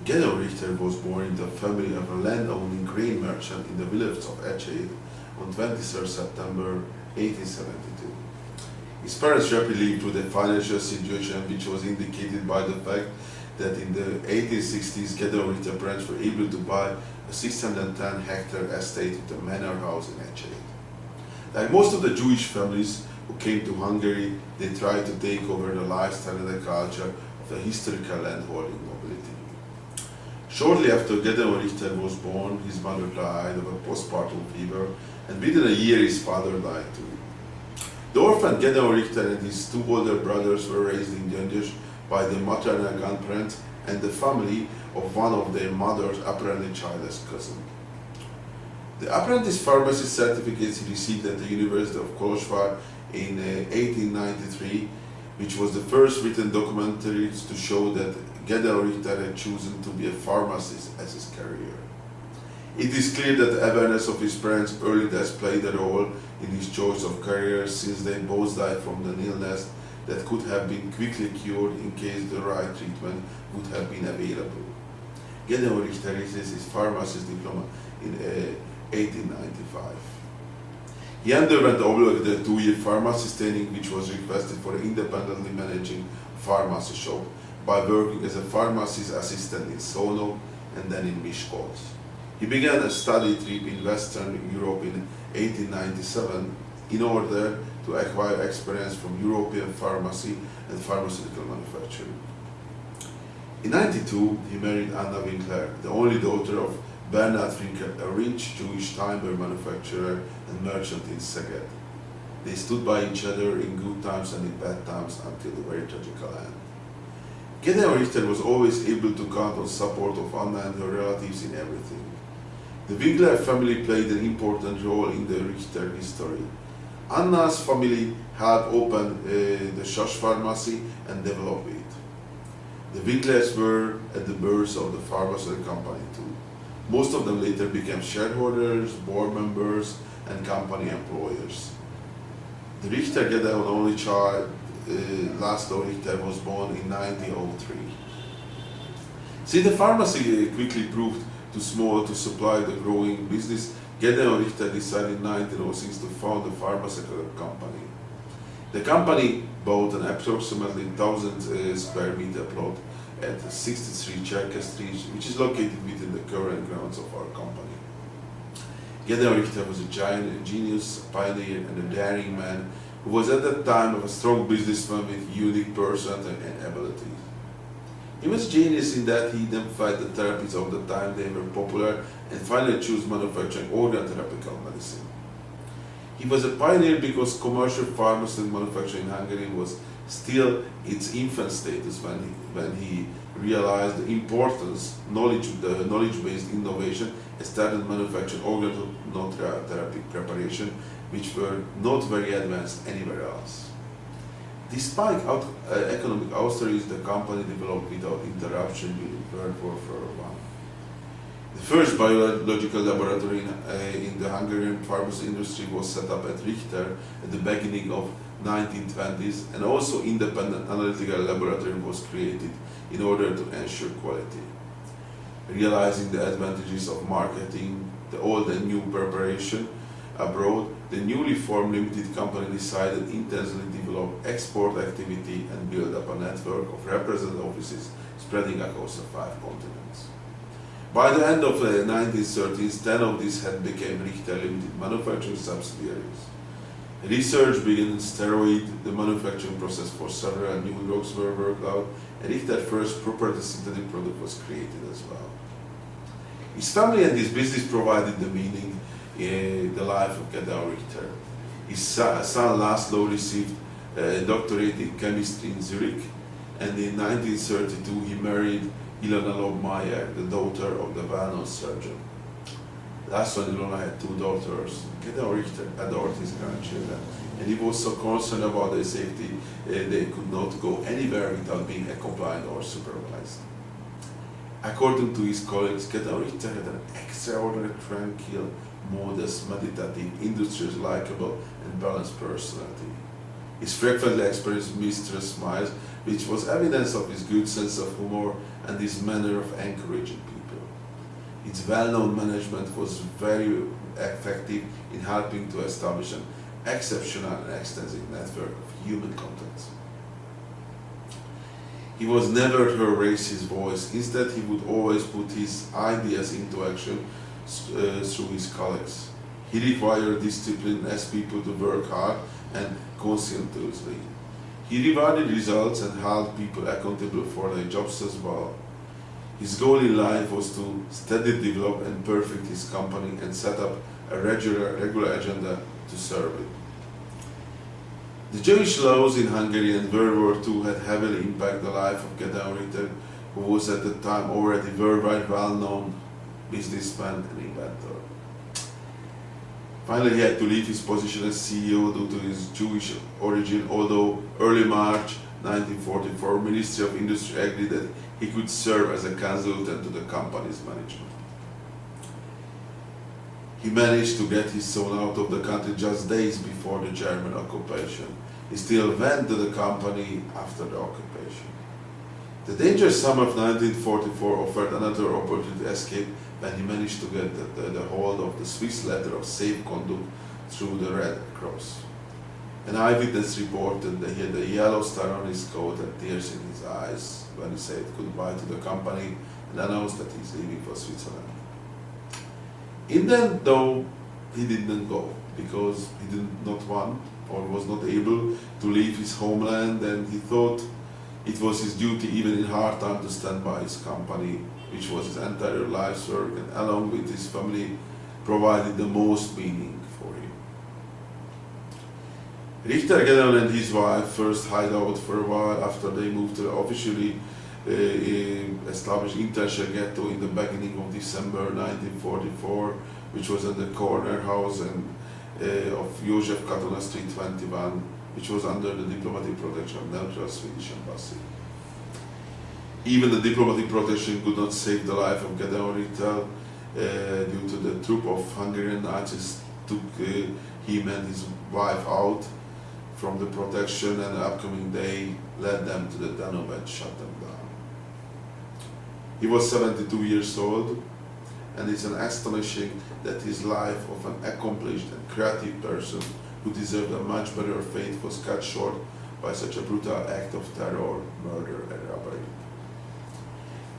Gedeon Richter was born in the family of a land-owning grain merchant in the village of Echeid on 23 September 1872. His parents rapidly lived through the financial situation, which was indicated by the fact that in the 1860s Gedeon Richter parents were able to buy a 610-hectare estate with a manor house in Echeid. Like most of the Jewish families who came to Hungary, they tried to take over the lifestyle and the culture of the historical landholding nobility. Shortly after Gedeon Richter was born, his mother died of a postpartum fever, and within a year his father died too. The orphan Gedeon Richter and his two older brothers were raised in Gyöngyös by their maternal grandparents and the family of one of their mother's apparently childless cousin. The apprentice pharmacy certificates he received at the University of Kolozsvár in 1893, which was the first written documentaries to show that Gedeon Richter had chosen to be a pharmacist as his career. It is clear that the awareness of his parents' early death played a role in his choice of career, since they both died from an illness that could have been quickly cured in case the right treatment would have been available. Gedeon Richter received his pharmacist diploma in 1895. He underwent the obligatory 2-year pharmacy training, which was requested for independently managing a pharmacy shop by working as a pharmacist assistant in Szolnok and then in Miskolc. He began a study trip in Western Europe in 1897 in order to acquire experience from European pharmacy and pharmaceutical manufacturing. In 1992, he married Anna Winkler, the only daughter of Bernhard Winkler, a rich Jewish timber manufacturer and merchant in Szeged. They stood by each other in good times and in bad times until the very tragical end. Gedeon Richter was always able to count on support of Anna and her relatives in everything. The Winkler family played an important role in the Richter history. Anna's family helped open the Sas pharmacy and develop it. The Winklers were at the birth of the pharmaceutical company too. Most of them later became shareholders, board members, and company employers. The Richter Gedeon only child, László Richter, was born in 1903. Since the pharmacy quickly proved too small to supply the growing business, Gedeon Richter decided in 1906 to found a pharmaceutical company. The company bought an approximately 1,000 square meter plot at 63 Cherkess Street, which is located within the current grounds of our company. Gedeon Richter was a giant, genius, a pioneer, and a daring man who was at that time a strong businessman with unique personality and abilities. He was genius in that he identified the therapies of the time they were popular and finally chose manufacturing organ therapeutical medicine. He was a pioneer because commercial pharmaceutical manufacturing in Hungary was still its infant status when he realized the importance the knowledge-based innovation and started manufacturing organ therapy preparation, which were not very advanced anywhere else. Despite economic austerities, the company developed without interruption during World War I. The first biological laboratory in the Hungarian pharmacy industry was set up at Richter at the beginning of 1920s, and also independent analytical laboratory was created in order to ensure quality. Realizing the advantages of marketing the old and new preparation abroad, the newly formed limited company decided to intensely develop export activity and build up a network of representative offices spreading across the 5 continents. By the end of the 1930s, 10 of these had become Richter Limited manufacturing subsidiaries. Research began in steroid, the manufacturing process for several new drugs were worked out, and Richter's first proprietary synthetic product was created as well. His family and his business provided the meaning in the life of Gedeon Richter. His son László received a doctorate in chemistry in Zurich, and in 1932 he married Ilona Lobmeier, the daughter of the well-known surgeon. László and Ilona had 2 daughters. Gedeon Richter adored his grandchildren, and he was so concerned about their safety they could not go anywhere without being accompanied or supervised. According to his colleagues, Gedeon Richter had an extraordinary, tranquil, modest, meditative, industrious, likable, and balanced personality. His frequently experienced mischievous smiles which was evidence of his good sense of humor and his manner of encouraging people. Its well-known management was very effective in helping to establish an exceptional and extensive network of human contacts. He was never to raise his voice. Instead, he would always put his ideas into action through his colleagues. He required discipline as people to work hard and conscientiously. He rewarded results and held people accountable for their jobs as well. His goal in life was to steadily develop and perfect his company and set up a regular agenda to serve it. The Jewish laws in Hungary and World War II had heavily impacted the life of Gedeon Richter, who was at the time already worldwide well-known businessman and inventor. Finally, he had to leave his position as CEO due to his Jewish origin, although early March 1944, Ministry of Industry agreed that he could serve as a consultant to the company's management. He managed to get his son out of the country just days before the German occupation. He still went to the company after the occupation. The dangerous summer of 1944 offered another opportunity to escape when he managed to get the hold of the Swiss letter of safe conduct through the Red Cross. An eyewitness reported that he had a yellow star on his coat and tears in his eyes when he said goodbye to the company and announced that he's leaving for Switzerland. In the end, though, he didn't go because he did not want or was not able to leave his homeland, and he thought it was his duty even in hard time to stand by his company, which was his entire life's work, and along with his family provided the most meaning for him. Richter, Gedeon and his wife first hid out for a while after they moved to the officially established international ghetto in the beginning of December 1944, which was at the corner house of Josef Katona Street 21, which was under the diplomatic protection of neutral Swedish embassy. Even the diplomatic protection could not save the life of Gedeon Richter due to the troop of Hungarian Nazis took him and his wife out from the protection, and the upcoming day led them to the Danube and shut them down. He was 72 years old, and it's astonishing that his life of an accomplished and creative person who deserved a much better fate was cut short by such a brutal act of terror, murder, and robbery.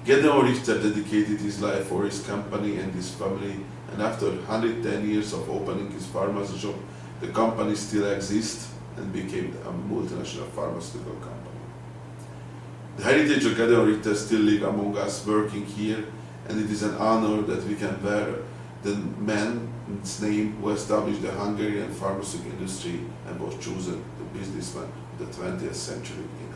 Gedeon Richter dedicated his life for his company and his family, and after 110 years of opening his pharmacy shop, the company still exists and became a multinational pharmaceutical company. The heritage of Gedeon Richter still lives among us working here, and it is an honor that we can bear the man's name who established the Hungarian pharmaceutical industry and was chosen the businessman of the 20th century in